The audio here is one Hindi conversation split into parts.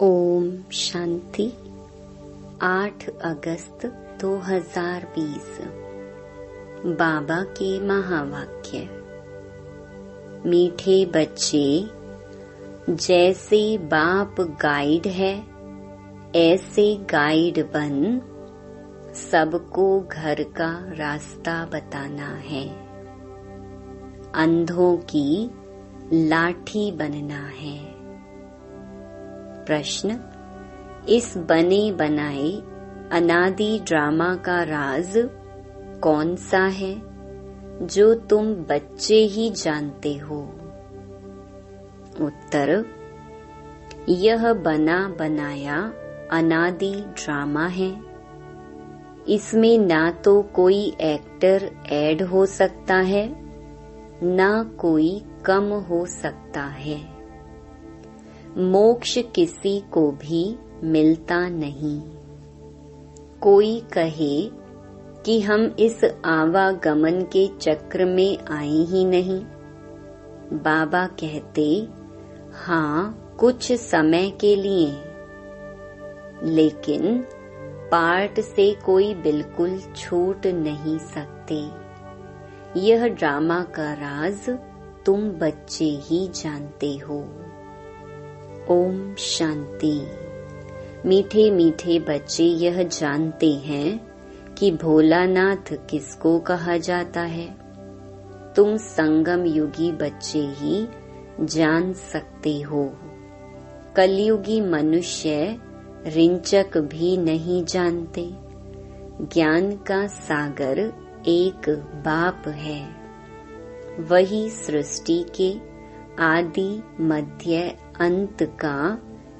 ओम शांति। 8 अगस्त 2020। बाबा के महावाक्य। मीठे बच्चे, जैसे बाप गाइड है ऐसे गाइड बन सबको घर का रास्ता बताना है। अंधों की लाठी बनना है। प्रश्न: इस बने बनाए अनादि ड्रामा का राज कौन सा है जो तुम बच्चे ही जानते हो? उत्तर: यह बना बनाया अनादि ड्रामा है। इसमें ना तो कोई एक्टर ऐड हो सकता है, ना कोई कम हो सकता है। मोक्ष किसी को भी मिलता नहीं। कोई कहे कि हम इस आवागमन के चक्र में आए ही नहीं। बाबा कहते, हाँ, कुछ समय के लिए, लेकिन पार्ट से कोई बिल्कुल छूट नहीं सकते। यह ड्रामा का राज तुम बच्चे ही जानते हो। ओम शांति। मीठे मीठे बच्चे यह जानते हैं कि भोलानाथ किसको कहा जाता है। तुम संगम युगी बच्चे ही जान सकते हो। कलयुगी मनुष्य रिंचक भी नहीं जानते। ज्ञान का सागर एक बाप है। वही सृष्टि के आदि मध्य अंत का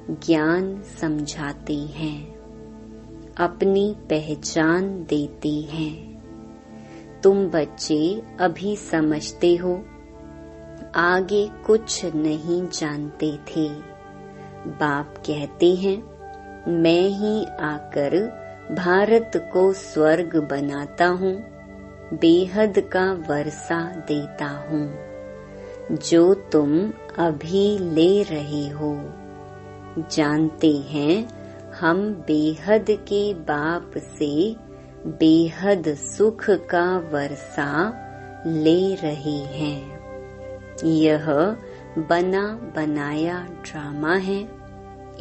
ज्ञान समझाते हैं, अपनी पहचान देते हैं। तुम बच्चे अभी समझते हो, आगे कुछ नहीं जानते थे। बाप कहते हैं, मैं ही आकर भारत को स्वर्ग बनाता हूँ, बेहद का वर्षा देता हूँ। जो तुम अभी ले रहे हो, जानते हैं हम बेहद के बाप से बेहद सुख का वर्षा ले रहे हैं। यह बना बनाया ड्रामा है।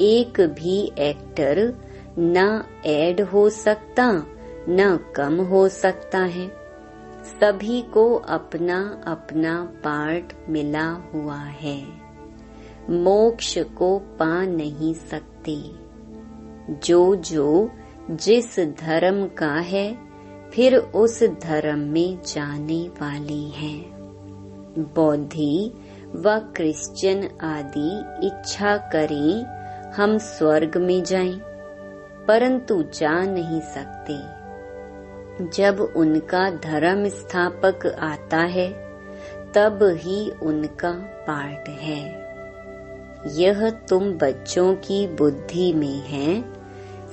एक भी एक्टर न ऐड हो सकता, न कम हो सकता है। सभी को अपना अपना पार्ट मिला हुआ है। मोक्ष को पा नहीं सकते। जो जिस धर्म का है, फिर उस धर्म में जाने वाले हैं। बौद्धि व क्रिश्चियन आदि इच्छा करें हम स्वर्ग में जाएं, परंतु जा नहीं सकते। जब उनका धर्म स्थापक आता है, तब ही उनका पार्ट है। यह तुम बच्चों की बुद्धि में है।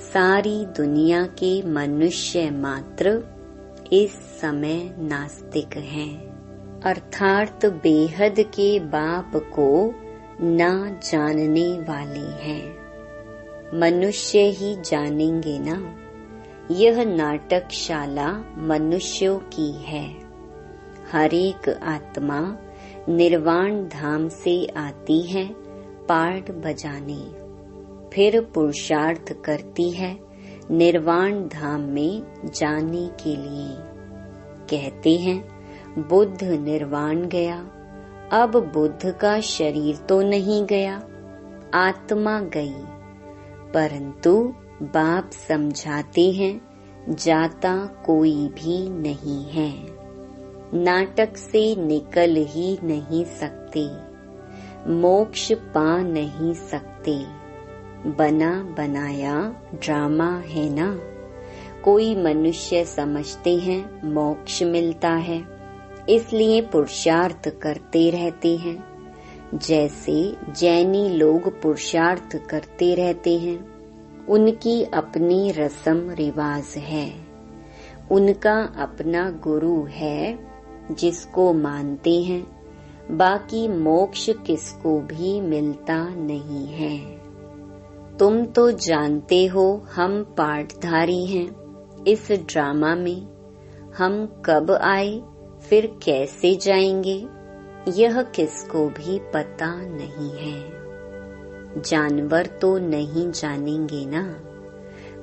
सारी दुनिया के मनुष्य मात्र इस समय नास्तिक हैं, अर्थात बेहद के बाप को ना जानने वाले हैं। मनुष्य ही जानेंगे ना। यह नाटकशाला मनुष्यों की है। हर एक आत्मा निर्वाण धाम से आती है पार्ट बजाने, फिर पुरुषार्थ करती है निर्वाण धाम में जाने के लिए। कहते हैं, बुद्ध निर्वाण गया। अब बुद्ध का शरीर तो नहीं गया, आत्मा गई। परंतु बाप समझाते हैं, जाता कोई भी नहीं है। नाटक से निकल ही नहीं सकते। मोक्ष पा नहीं सकते। बना बनाया ड्रामा है ना। कोई मनुष्य समझते हैं मोक्ष मिलता है, इसलिए पुरुषार्थ करते रहते हैं। जैसे जैनी लोग पुरुषार्थ करते रहते हैं। उनकी अपनी रस्म रिवाज है। उनका अपना गुरु है जिसको मानते हैं। बाकी मोक्ष किसको भी मिलता नहीं है। तुम तो जानते हो हम पाठधारी हैं इस ड्रामा में। हम कब आए फिर कैसे जाएंगे यह किसको भी पता नहीं है। जानवर तो नहीं जानेंगे ना,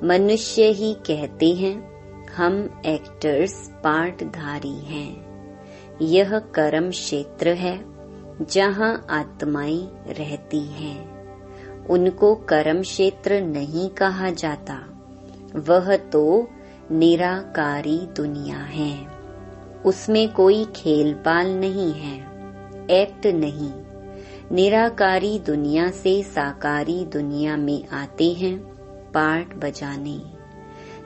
मनुष्य ही कहते हैं हम एक्टर्स पाठधारी हैं। यह कर्म क्षेत्र है जहाँ आत्माएं रहती हैं। उनको कर्म क्षेत्र नहीं कहा जाता, वह तो निराकारी दुनिया है। उसमें कोई खेलपाल नहीं है, एक्ट नहीं। निराकारी दुनिया से साकारी दुनिया में आते हैं पार्ट बजाने,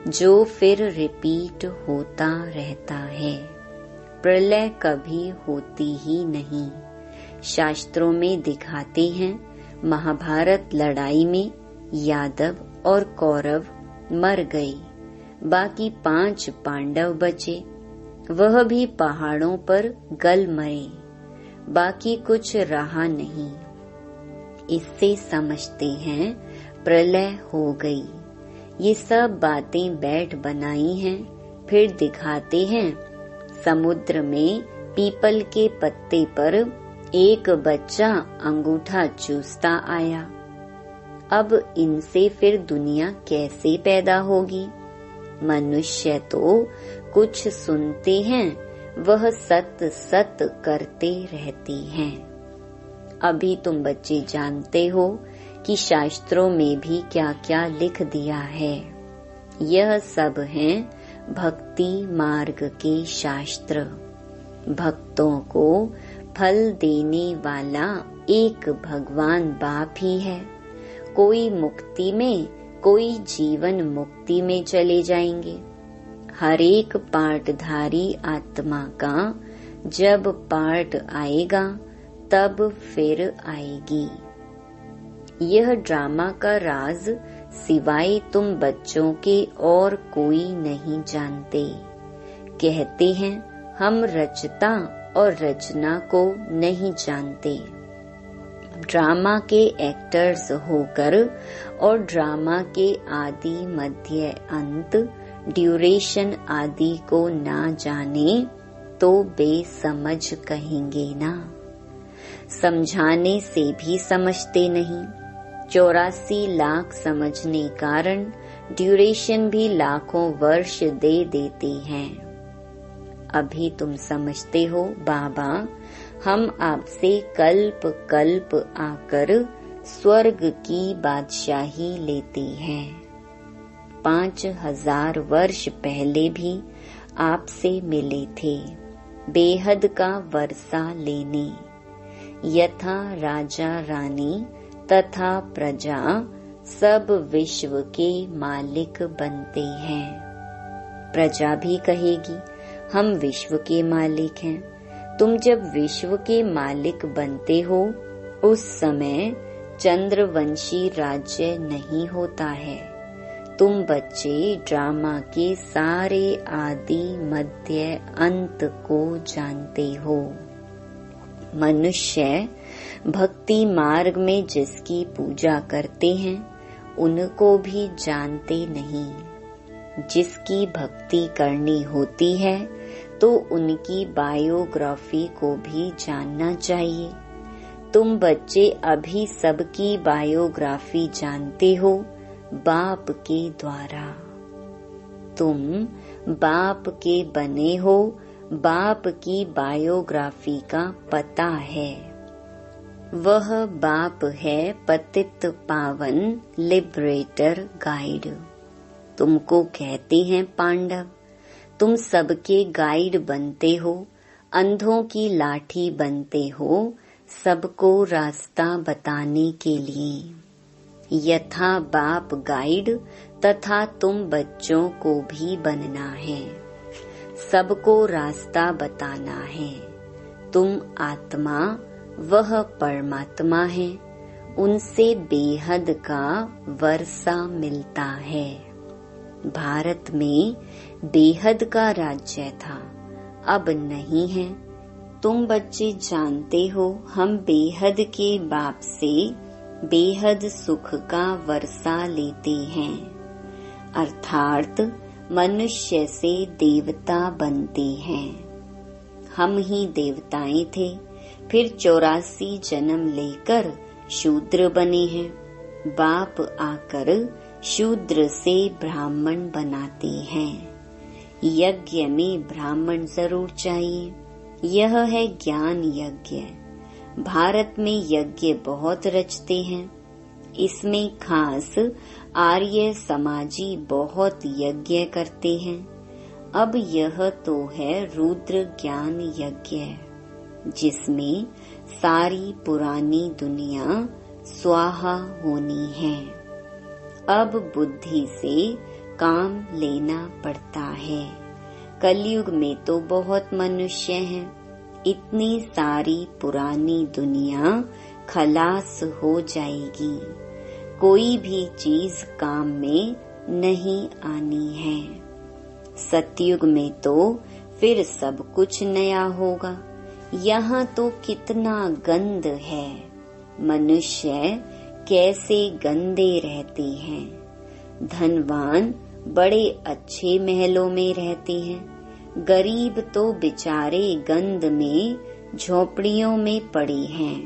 जो फिर रिपीट होता रहता है। प्रलय कभी होती ही नहीं। शास्त्रों में दिखाते हैं महाभारत लड़ाई में यादव और कौरव मर गए, बाकी 5 पांडव बचे। वह भी पहाड़ों पर गल मरे, बाकी कुछ रहा नहीं। इससे समझते हैं प्रलय हो गई। ये सब बातें बैठ बनाई हैं, फिर दिखाते हैं समुद्र में पीपल के पत्ते पर एक बच्चा अंगूठा चूसता आया। अब इनसे फिर दुनिया कैसे पैदा होगी? मनुष्य तो कुछ सुनते हैं, वह सत सत करते रहते हैं। अभी तुम बच्चे जानते हो कि शास्त्रों में भी क्या क्या लिख दिया है। यह सब हैं भक्ति मार्ग के शास्त्र। भक्तों को फल देने वाला एक भगवान बाप ही है। कोई मुक्ति में, कोई जीवन मुक्ति में चले जाएंगे। हर एक पार्टधारी आत्मा का जब पार्ट आएगा तब फिर आएगी। यह ड्रामा का राज सिवाय तुम बच्चों के और कोई नहीं जानते। कहते हैं हम रचता और रचना को नहीं जानते। ड्रामा के एक्टर्स होकर और ड्रामा के आदि मध्य अंत ड्यूरेशन आदि को ना जाने तो बेसमझ कहेंगे ना। समझाने से भी समझते नहीं। 84 लाख समझने कारण ड्यूरेशन भी लाखों वर्ष दे देते हैं। अभी तुम समझते हो बाबा हम आपसे कल्प कल्प आकर स्वर्ग की बादशाही लेते हैं। 5000 वर्ष पहले भी आपसे मिले थे बेहद का वर्षा लेने। यथा राजा रानी तथा प्रजा सब विश्व के मालिक बनते हैं। प्रजा भी कहेगी हम विश्व के मालिक हैं। तुम जब विश्व के मालिक बनते हो उस समय चंद्रवंशी राज्य नहीं होता है। तुम बच्चे ड्रामा के सारे आदि मध्य अंत को जानते हो। मनुष्य भक्ति मार्ग में जिसकी पूजा करते हैं उनको भी जानते नहीं। जिसकी भक्ति करनी होती है तो उनकी बायोग्राफी को भी जानना चाहिए। तुम बच्चे अभी सबकी बायोग्राफी जानते हो बाप के द्वारा। तुम बाप के बने हो, बाप की बायोग्राफी का पता है। वह बाप है पतित पावन लिबरेटर गाइड। तुमको कहते हैं पांडव। तुम सबके गाइड बनते हो, अंधों की लाठी बनते हो, सबको रास्ता बताने के लिए। यथा बाप गाइड तथा तुम बच्चों को भी बनना है, सबको रास्ता बताना है। तुम आत्मा, वह परमात्मा है, उनसे बेहद का वर्षा मिलता है। भारत में बेहद का राज्य था, अब नहीं है। तुम बच्चे जानते हो हम बेहद के बाप से बेहद सुख का वर्षा लेते हैं, अर्थात मनुष्य से देवता बनते हैं। हम ही देवताएं थे, फिर 84 जन्म लेकर शूद्र बने हैं। बाप आकर शूद्र से ब्राह्मण बनाते हैं। यज्ञ में ब्राह्मण जरूर चाहिए, यह है ज्ञान यज्ञ। भारत में यज्ञ बहुत रचते हैं, इसमें खास आर्य समाजी बहुत यज्ञ करते हैं। अब यह तो है रुद्र ज्ञान यज्ञ, जिसमें सारी पुरानी दुनिया स्वाहा होनी है। अब बुद्धि से काम लेना पड़ता है। कलयुग में तो बहुत मनुष्य हैं, इतनी सारी पुरानी दुनिया खलास हो जाएगी। कोई भी चीज काम में नहीं आनी है। सतयुग में तो फिर सब कुछ नया होगा। यहाँ तो कितना गंद है, मनुष्य कैसे गंदे रहते हैं। धनवान बड़े अच्छे महलों में रहते हैं, गरीब तो बेचारे गंद में झोपड़ियों में पड़े हैं।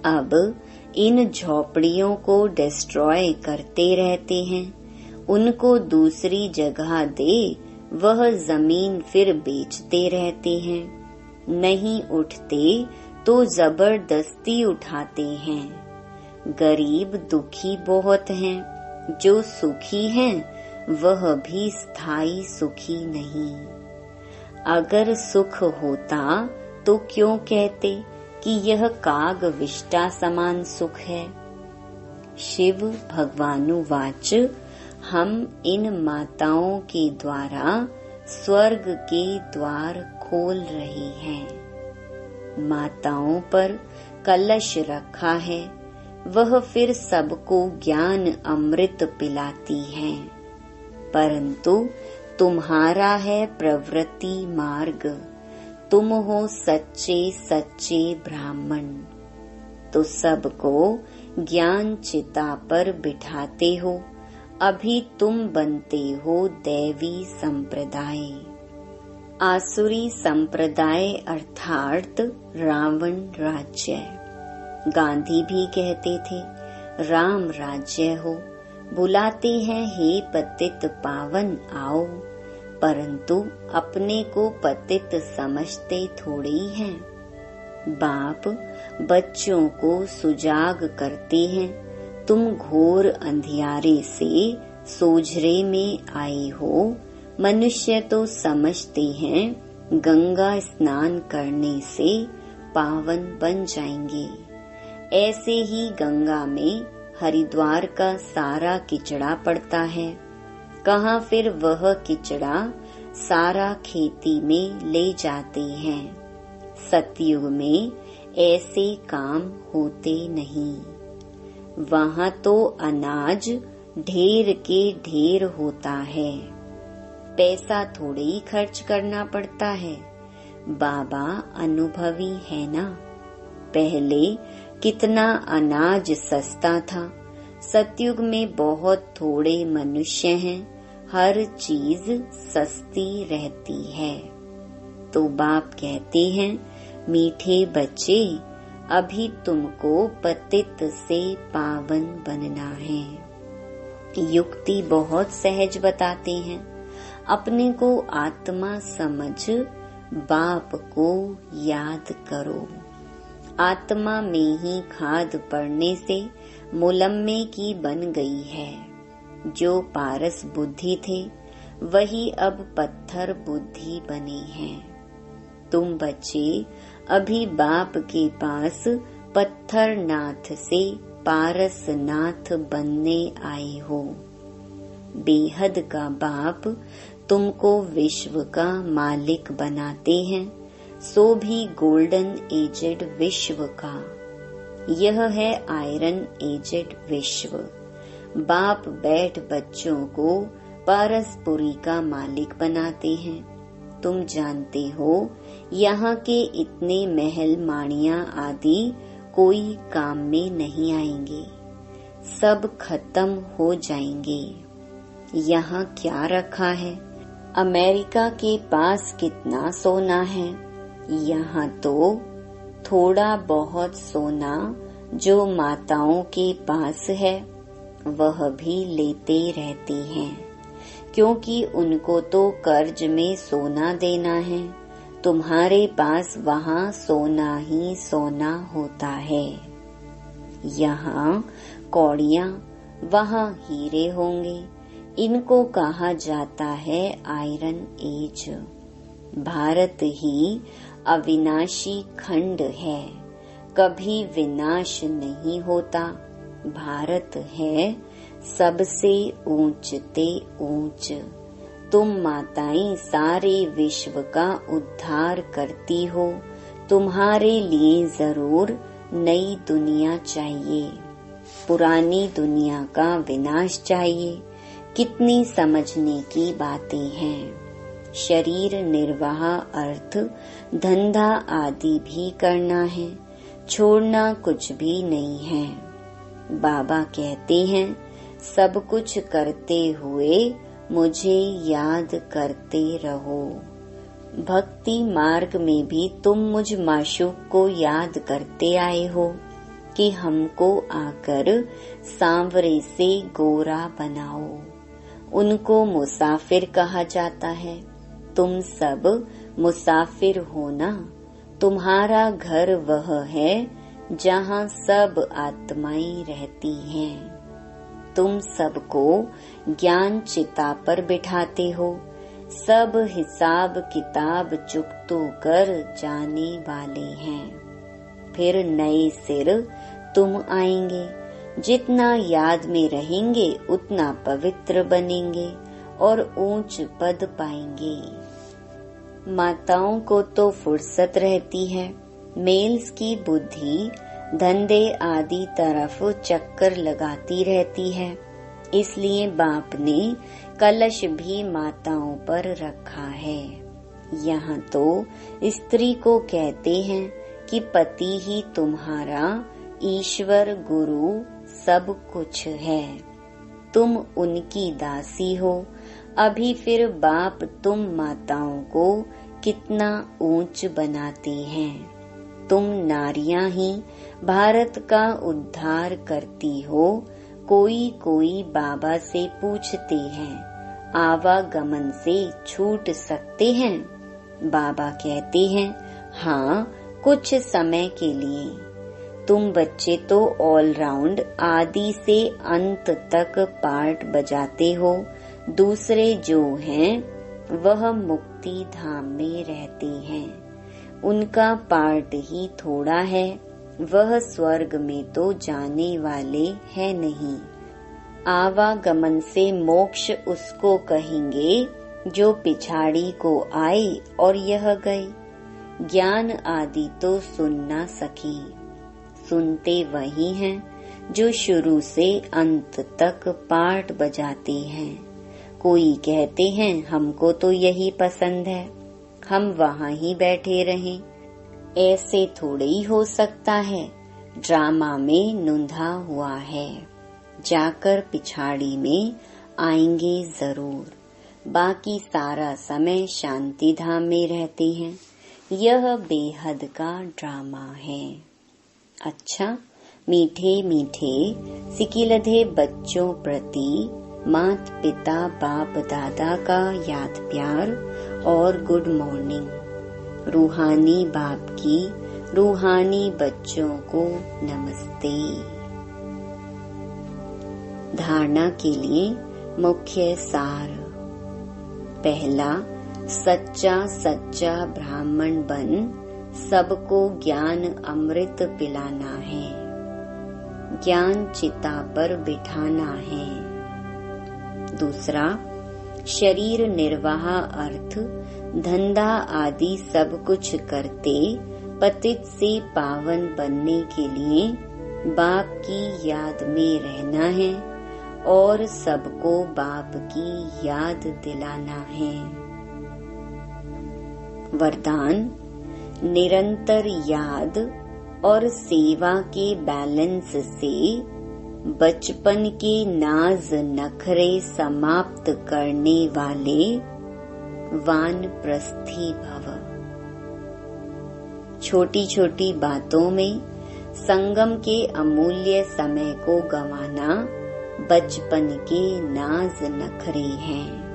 अब इन झोपड़ियों को डिस्ट्रॉय करते रहते हैं, उनको दूसरी जगह दे, वह जमीन फिर बेचते रहते हैं। नहीं उठते तो जबरदस्ती उठाते हैं। गरीब दुखी बहुत हैं, जो सुखी हैं वह भी स्थायी सुखी नहीं। अगर सुख होता तो क्यों कहते कि यह काग विष्टा समान सुख है। शिव भगवानुवाच, हम इन माताओं के द्वारा स्वर्ग के द्वार खोल रहे हैं। माताओं पर कलश रखा है, वह फिर सबको ज्ञान अमृत पिलाती हैं। परंतु तुम्हारा है प्रवृत्ति मार्ग, तुम हो सच्चे सच्चे ब्राह्मण, तो सबको ज्ञान चिता पर बिठाते हो। अभी तुम बनते हो दैवी संप्रदाय। आसुरी संप्रदाय अर्थात रावण राज्य। गांधी भी कहते थे राम राज्य हो, बुलाते हैं हे पतित पावन आओ, परंतु अपने को पतित समझते थोड़ी हैं। बाप बच्चों को सुजाग करते हैं, तुम घोर अंधियारे से सोझरे में आए हो। मनुष्य तो समझते हैं गंगा स्नान करने से पावन बन जाएंगे। ऐसे ही गंगा में हरिद्वार का सारा किचड़ा पड़ता है, कहाँ फिर वह किचड़ा सारा खेती में ले जाते हैं। सतयुग में ऐसे काम होते नहीं, वहाँ तो अनाज ढेर के ढेर होता है, पैसा थोड़े ही खर्च करना पड़ता है। बाबा अनुभवी है ना। पहले कितना अनाज सस्ता था, सतयुग में बहुत थोड़े मनुष्य हैं, हर चीज सस्ती रहती है। तो बाप कहते हैं मीठे बच्चे, अभी तुमको पतित से पावन बनना है। युक्ति बहुत सहज बताते हैं, अपने को आत्मा समझ बाप को याद करो। आत्मा में ही खाद पड़ने से मुलम्मे की बन गई है। जो पारस बुद्धि थे वही अब पत्थर बुद्धि बने हैं। तुम बच्चे अभी बाप के पास पत्थर नाथ से पारस नाथ बनने आए हो। बेहद का बाप तुमको विश्व का मालिक बनाते हैं, सो भी गोल्डन एजेड विश्व का। यह है आयरन एजेड विश्व। बाप बैठ बच्चों को पारसपुरी का मालिक बनाते हैं। तुम जानते हो यहाँ के इतने महल माणिया आदि कोई काम में नहीं आएंगे, सब खत्म हो जाएंगे। यहाँ क्या रखा है? अमेरिका के पास कितना सोना है? यहाँ तो थोड़ा बहुत सोना जो माताओं के पास है वह भी लेते रहती हैं, क्योंकि उनको तो कर्ज में सोना देना है। तुम्हारे पास वहाँ सोना ही सोना होता है। यहाँ कौड़ियाँ, वहाँ हीरे होंगे। इनको कहा जाता है आयरन एज। भारत ही अविनाशी खंड है, कभी विनाश नहीं होता। भारत है सबसे ऊंचते ऊंच। तुम माताएं सारे विश्व का उद्धार करती हो। तुम्हारे लिए जरूर नई दुनिया चाहिए, पुरानी दुनिया का विनाश चाहिए। कितनी समझने की बातें हैं। शरीर निर्वाह अर्थ धंधा आदि भी करना है, छोड़ना कुछ भी नहीं है। बाबा कहते हैं सब कुछ करते हुए मुझे याद करते रहो। भक्ति मार्ग में भी तुम मुझ माशूक को याद करते आए हो कि हमको आकर सांवरे से गोरा बनाओ। उनको मुसाफिर कहा जाता है। तुम सब मुसाफिर हो ना। तुम्हारा घर वह है जहाँ सब आत्माएं रहती हैं। तुम सबको ज्ञान चिता पर बिठाते हो। सब हिसाब किताब चुकतो कर जाने वाले हैं। फिर नए सिर तुम आएंगे। जितना याद में रहेंगे उतना पवित्र बनेंगे और ऊंच पद पाएंगे। माताओं को तो फुर्सत रहती है। मेल्स की बुद्धि धंधे आदि तरफ चक्कर लगाती रहती है। इसलिए बाप ने कलश भी माताओं पर रखा है। यहाँ तो स्त्री को कहते हैं कि पति ही तुम्हारा ईश्वर गुरु सब कुछ है। तुम उनकी दासी हो। अभी फिर बाप तुम माताओं को कितना ऊंच बनाते हैं। तुम नारियां ही भारत का उद्धार करती हो। कोई कोई बाबा से पूछते हैं आवागमन से छूट सकते हैं? बाबा कहते हैं हाँ, कुछ समय के लिए। तुम बच्चे तो ऑलराउंड आदि से अंत तक पार्ट बजाते हो। दूसरे जो हैं वह मुक्ति धाम में रहते हैं। उनका पार्ट ही थोड़ा है। वह स्वर्ग में तो जाने वाले है नहीं। आवागमन से मोक्ष उसको कहेंगे जो पिछाड़ी को आए और यह गए। ज्ञान आदि तो सुन ना सकी। सुनते वही हैं जो शुरू से अंत तक पार्ट बजाते हैं। कोई कहते हैं हमको तो यही पसंद है, हम वहाँ ही बैठे रहें। ऐसे थोड़े ही हो सकता है। ड्रामा में नूंधा हुआ है। जाकर पिछाड़ी में आएंगे जरूर। बाकी सारा समय शांति धाम में रहते हैं। यह बेहद का ड्रामा है। अच्छा, मीठे मीठे सिकिलधे बच्चों प्रति मात पिता बाप दादा का याद प्यार और गुड मॉर्निंग। रूहानी बाप की रूहानी बच्चों को नमस्ते। धारणा के लिए मुख्य सार। पहला, सच्चा सच्चा ब्राह्मण बन सबको ज्ञान अमृत पिलाना है। ज्ञान चिता पर बिठाना है। दूसरा, शरीर निर्वाह अर्थ धंधा आदि सब कुछ करते पतित से पावन बनने के लिए बाप की याद में रहना है और सबको बाप की याद दिलाना है। वरदान, निरंतर याद और सेवा के बैलेंस से बचपन के नाज नखरे समाप्त करने वाले वानप्रस्थी भव। छोटी छोटी बातों में संगम के अमूल्य समय को गंवाना बचपन के नाज नखरे हैं।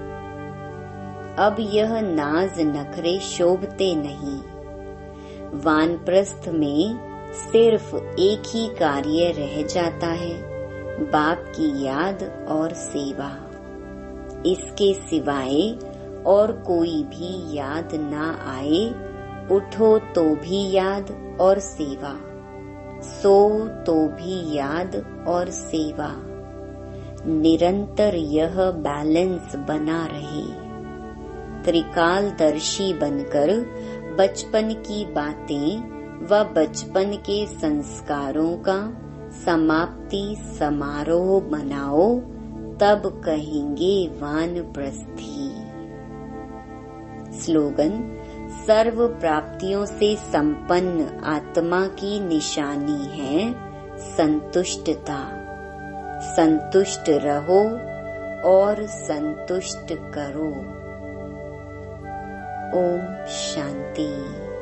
अब यह नाज नखरे शोभते नहीं। वानप्रस्थ में सिर्फ एक ही कार्य रह जाता है, बाप की याद और सेवा। इसके सिवाय और कोई भी याद ना आए, उठो तो भी याद और सेवा, सो तो भी याद और सेवा। निरंतर यह बैलेंस बना रहे। त्रिकालदर्शी बनकर बचपन की बातें व बचपन के संस्कारों का समाप्ति समारोह मनाओ, तब कहेंगे वानप्रस्थी। स्लोगन: सर्व प्राप्तियों से संपन्न आत्मा की निशानी है संतुष्टता। संतुष्ट रहो और संतुष्ट करो। ओम शांति।